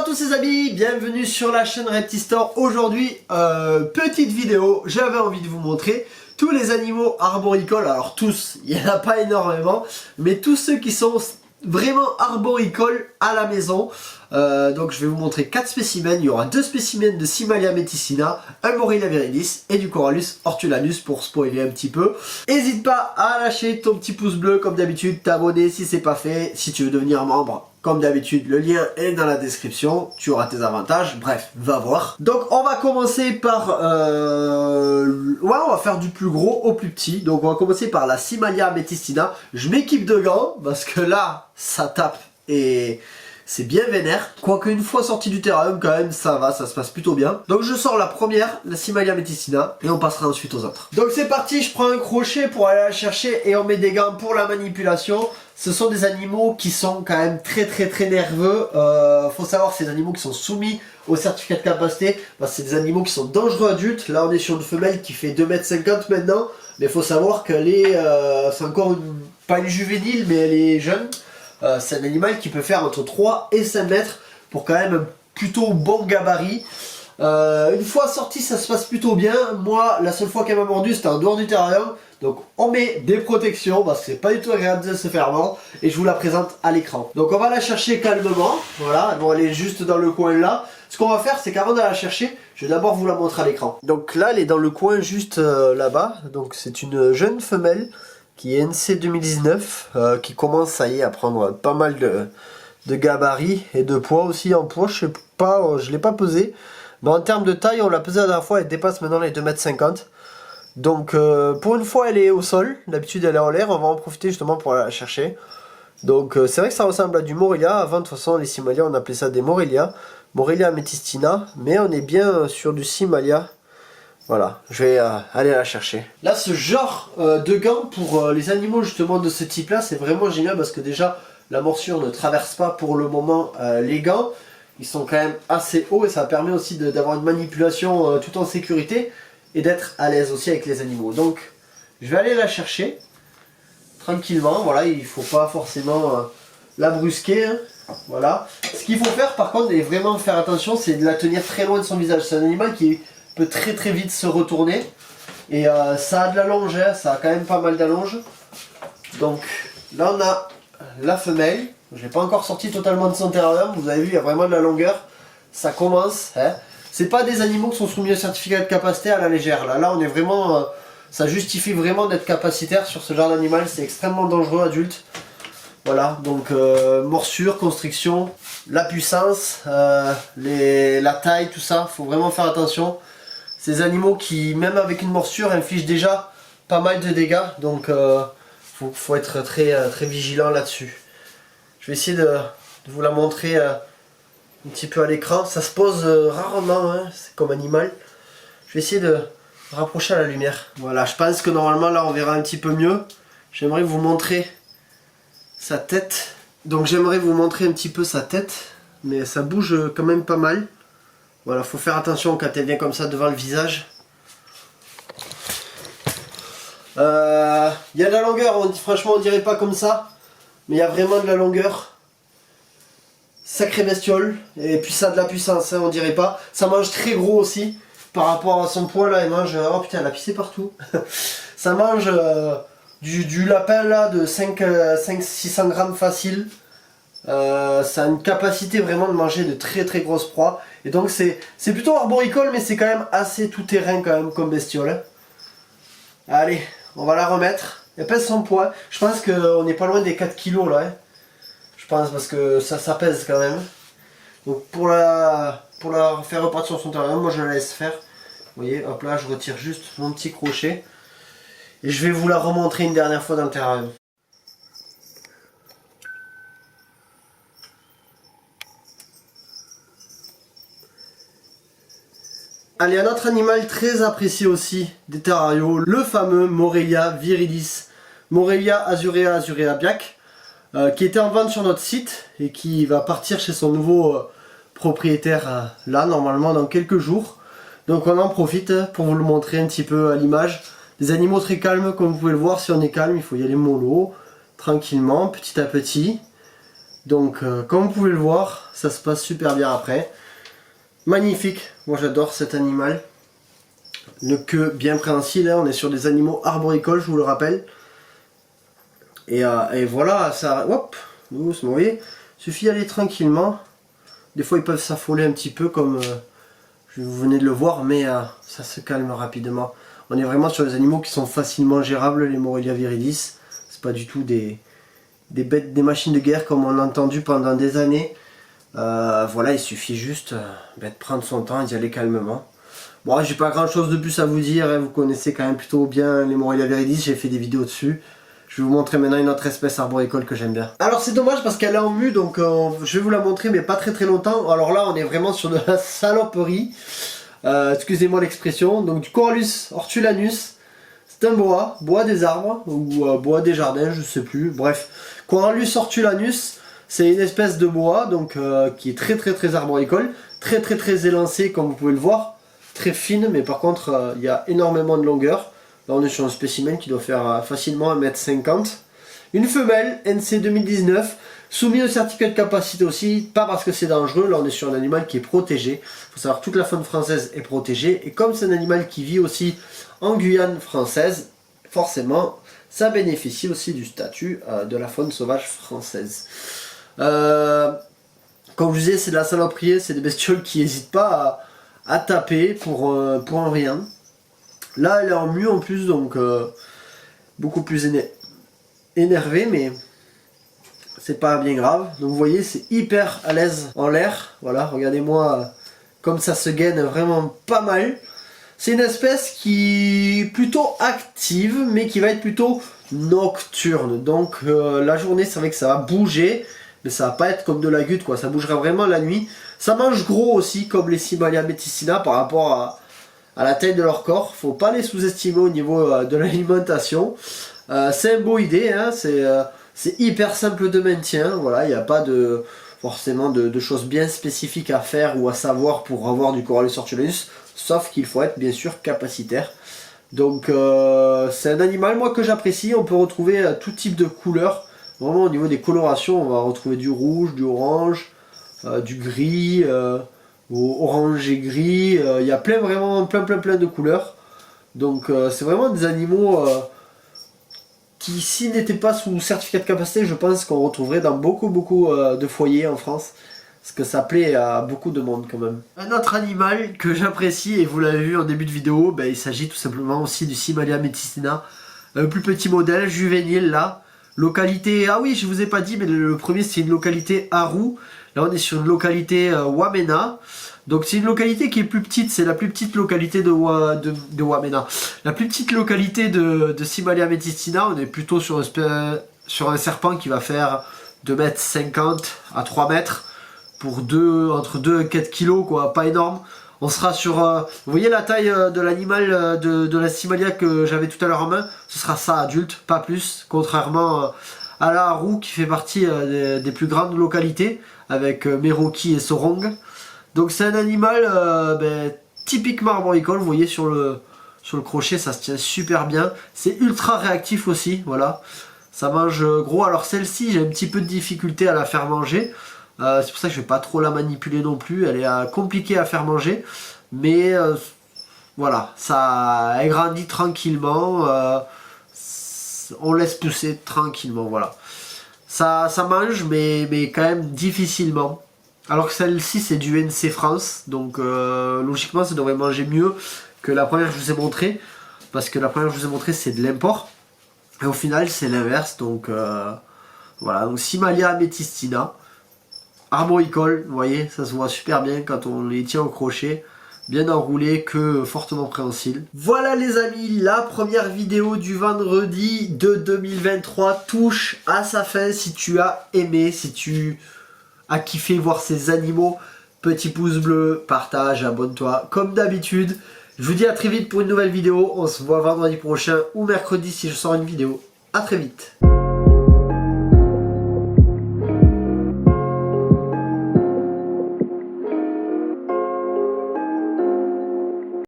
tous les amis, bienvenue sur la chaîne Reptistore. Aujourd'hui, petite vidéo, j'avais envie de vous montrer tous les animaux arboricoles. Alors tous, il n'y en a pas énormément, mais tous ceux qui sont vraiment arboricoles à la maison. Donc je vais vous montrer 4 spécimens. Il y aura 2 spécimens de Simalia meticina, un Morelia viridis et du Corallus hortulanus pour spoiler un petit peu. N'hésite pas à lâcher ton petit pouce bleu comme d'habitude, t'abonner si c'est pas fait, si tu veux devenir membre. Comme d'habitude, le lien est dans la description, tu auras tes avantages, bref, va voir. Donc on va commencer par... ouais, on va faire du plus gros au plus petit. Donc on va commencer par la Simalia meticina. Je m'équipe de gants, parce que là, ça tape et... c'est bien vénère. Quoique une fois sorti du terrarium, quand même, ça va, ça se passe plutôt bien. Donc je sors la première, la Simalia meticina, et on passera ensuite aux autres. Donc c'est parti, je prends un crochet pour aller la chercher et on met des gants pour la manipulation. Ce sont des animaux qui sont quand même très nerveux. Faut savoir, ces animaux qui sont soumis au certificat de capacité, c'est des animaux qui sont dangereux adultes. Là on est sur une femelle qui fait 2,50 m maintenant, mais il faut savoir qu'elle est, c'est encore pas une juvénile, mais elle est jeune. C'est un animal qui peut faire entre 3 et 5 mètres pour quand même un plutôt bon gabarit. Une fois sorti, ça se passe plutôt bien. Moi, la seule fois qu'elle m'a mordu, c'était en dehors du terrarium. Donc on met des protections parce que c'est pas du tout agréable de se faire mordre. Et je vous la présente à l'écran. Donc on va la chercher calmement. Voilà, elles vont aller juste dans le coin là. Ce qu'on va faire, c'est qu'avant de la chercher, je vais d'abord vous la montrer à l'écran. Donc là, elle est dans le coin juste là-bas. Donc c'est une jeune femelle qui est NC 2019, qui commence, ça y est, à prendre pas mal de gabarit et de poids aussi. En poids, je sais pas, je l'ai pas pesé, mais en termes de taille, on l'a pesé la dernière fois, elle dépasse maintenant les 2,50 m. Donc pour une fois, elle est au sol. D'habitude, elle est en l'air. On va en profiter justement pour aller la chercher. Donc c'est vrai que ça ressemble à du Morelia. Avant, de toute façon, les Simalia, on appelait ça des Morelia. Morelia meticina, mais on est bien sur du Simalia. Voilà, je vais aller la chercher. Là, ce genre de gants pour les animaux justement de ce type là, c'est vraiment génial parce que déjà la morsure ne traverse pas pour le moment les gants. Ils sont quand même assez hauts et ça permet aussi d'avoir une manipulation tout en sécurité et d'être à l'aise aussi avec les animaux. Donc je vais aller la chercher tranquillement. Voilà, il ne faut pas forcément la brusquer, hein. Voilà. Ce qu'il faut faire par contre et vraiment faire attention, c'est de la tenir très loin de son visage. C'est un animal qui peut très vite se retourner et ça a de l'allonge, hein, ça a quand même pas mal d'allonge. Donc là on a la femelle, je l'ai pas encore sorti totalement de son terrarium, vous avez vu il y a vraiment de la longueur, ça commence, hein. C'est pas des animaux qui sont soumis au certificat de capacité à la légère, là on est vraiment, ça justifie vraiment d'être capacitaire sur ce genre d'animal, c'est extrêmement dangereux adulte. Voilà, donc morsure, constriction, la puissance, la taille, tout ça, faut vraiment faire attention. Ces animaux qui, même avec une morsure, infligent déjà pas mal de dégâts, donc faut être très vigilant là-dessus. Je vais essayer de vous la montrer un petit peu à l'écran. Ça se pose rarement, hein, c'est comme animal. Je vais essayer de rapprocher à la lumière. Voilà, je pense que normalement là on verra un petit peu mieux. J'aimerais vous montrer sa tête. Donc j'aimerais vous montrer un petit peu sa tête, mais ça bouge quand même pas mal. Voilà, faut faire attention quand elle vient comme ça devant le visage. Il y a de la longueur, franchement on dirait pas comme ça, mais il y a vraiment de la longueur. Sacrée bestiole, et puis ça a de la puissance, hein, on dirait pas. Ça mange très gros aussi, par rapport à son poids là, il mange... Oh putain, elle a pissé partout. Ça mange du lapin là de 500-600 grammes facile. Ça a une capacité vraiment de manger de très grosses proies. Et donc c'est plutôt arboricole, mais c'est quand même assez tout terrain quand même comme bestiole, hein. Allez, on va la remettre. Elle pèse son poids. Je pense qu'on n'est pas loin des 4 kg là, hein. Je pense parce que ça pèse quand même. Donc pour la faire repartir sur son terrain, moi je la laisse faire. Vous voyez, hop là, je retire juste mon petit crochet. Et je vais vous la remontrer une dernière fois dans le terrarium. Allez, un autre animal très apprécié aussi des terrarios, le fameux Morelia viridis, Morelia azurea biac, qui était en vente sur notre site et qui va partir chez son nouveau propriétaire là, normalement dans quelques jours. Donc on en profite pour vous le montrer un petit peu à l'image. Des animaux très calmes, comme vous pouvez le voir. Si on est calme, il faut y aller mollo, tranquillement, petit à petit. Donc comme vous pouvez le voir, ça se passe super bien après. Magnifique, moi j'adore cet animal. Une queue bien préhensile, hein. On est sur des animaux arboricoles, je vous le rappelle. Et voilà, ça... Hop, doucement, vous voyez, suffit d'y aller tranquillement. Des fois ils peuvent s'affoler un petit peu comme vous venez de le voir, mais ça se calme rapidement. On est vraiment sur des animaux qui sont facilement gérables, les Morelia viridis. C'est pas du tout des bêtes, des machines de guerre comme on a entendu pendant des années. Voilà, il suffit juste de prendre son temps et d'y aller calmement. Bon, j'ai pas grand chose de plus à vous dire, hein. Vous connaissez quand même plutôt bien les Morelia viridis, j'ai fait des vidéos dessus. Je vais vous montrer maintenant une autre espèce arboricole que j'aime bien. Alors c'est dommage parce qu'elle est en mue, donc je vais vous la montrer mais pas très longtemps. Alors là on est vraiment sur de la saloperie. Excusez-moi l'expression. Donc du Corallus hortulanus. C'est un bois des arbres, ou bois des jardins, je sais plus. Bref, Corallus hortulanus, c'est une espèce de bois donc, qui est très arboricole. Très élancé comme vous pouvez le voir. Très fine, mais par contre il y a énormément de longueur. Là on est sur un spécimen qui doit faire facilement 1,50 m. Une femelle, NC 2019, soumis au certificat de capacité aussi, pas parce que c'est dangereux, là on est sur un animal qui est protégé. Il faut savoir que toute la faune française est protégée, et comme c'est un animal qui vit aussi en Guyane française, forcément ça bénéficie aussi du statut de la faune sauvage française. Comme je vous disais, c'est de la saloperie, c'est des bestioles qui n'hésitent pas à taper pour un rien. Là elle est en mue en plus, donc beaucoup plus énervé, mais c'est pas bien grave. Donc vous voyez, c'est hyper à l'aise en l'air. Voilà, regardez-moi comme ça se gaine vraiment pas mal. C'est une espèce qui est plutôt active, mais qui va être plutôt nocturne. Donc la journée, c'est vrai que ça va bouger, mais ça va pas être comme de la goutte, quoi. Ça bougera vraiment la nuit. Ça mange gros aussi, comme les Cimalia meticina, par rapport à la taille de leur corps. Faut pas les sous-estimer au niveau de l'alimentation. C'est un boïdé, hein, c'est hyper simple de maintien. Voilà, il n'y a pas forcément de choses bien spécifiques à faire ou à savoir pour avoir du Corallus hortulanus, sauf qu'il faut être bien sûr capacitaire. Donc c'est un animal moi que j'apprécie. On peut retrouver tout type de couleurs. Vraiment au niveau des colorations, on va retrouver du rouge, du orange, du gris, orange et gris. Il y a vraiment plein de couleurs. Donc c'est vraiment des animaux qui, s'ils n'étaient pas sous certificat de capacité, je pense qu'on retrouverait dans beaucoup de foyers en France. Parce que ça plaît à beaucoup de monde quand même. Un autre animal que j'apprécie, et vous l'avez vu en début de vidéo, il s'agit tout simplement aussi du Cimalia meticina. Un plus petit modèle, juvénile là. Localité, ah oui je vous ai pas dit, mais le premier c'est une localité Aru. Là on est sur une localité Wamena. Donc c'est une localité qui est plus petite, c'est la plus petite localité de Wamena. La plus petite localité de Cimalia meticina, on est plutôt sur un serpent qui va faire 2,50 m à 3 mètres pour entre 2 et 4 kg, quoi, pas énorme. On sera sur, vous voyez la taille de l'animal de la Cimalia que j'avais tout à l'heure en main, ce sera ça adulte, pas plus, contrairement à la Aru qui fait partie des plus grandes localités avec Meroki et Sorong. Donc c'est un animal typiquement arboricole, vous voyez sur le crochet ça se tient super bien. C'est ultra réactif aussi, voilà. Ça mange gros, alors celle-ci j'ai un petit peu de difficulté à la faire manger. C'est pour ça que je vais pas trop la manipuler non plus, elle est compliquée à faire manger. Mais voilà, elle grandit tranquillement, on laisse pousser tranquillement, voilà. Ça mange mais quand même difficilement. Alors que celle-ci c'est du NC France, donc logiquement ça devrait manger mieux que la première que je vous ai montrée, parce que la première que je vous ai montrée c'est de l'import, et au final c'est l'inverse, donc voilà, donc Cimalia meticina, arboricole, vous voyez, ça se voit super bien quand on les tient au crochet, bien enroulé que fortement préhensile. Voilà les amis, la première vidéo du vendredi de 2023 touche à sa fin. Si tu as aimé, si tu as kiffé voir ces animaux, petit pouce bleu, partage, abonne-toi comme d'habitude. Je vous dis à très vite pour une nouvelle vidéo, on se voit vendredi prochain ou mercredi si je sors une vidéo. À très vite.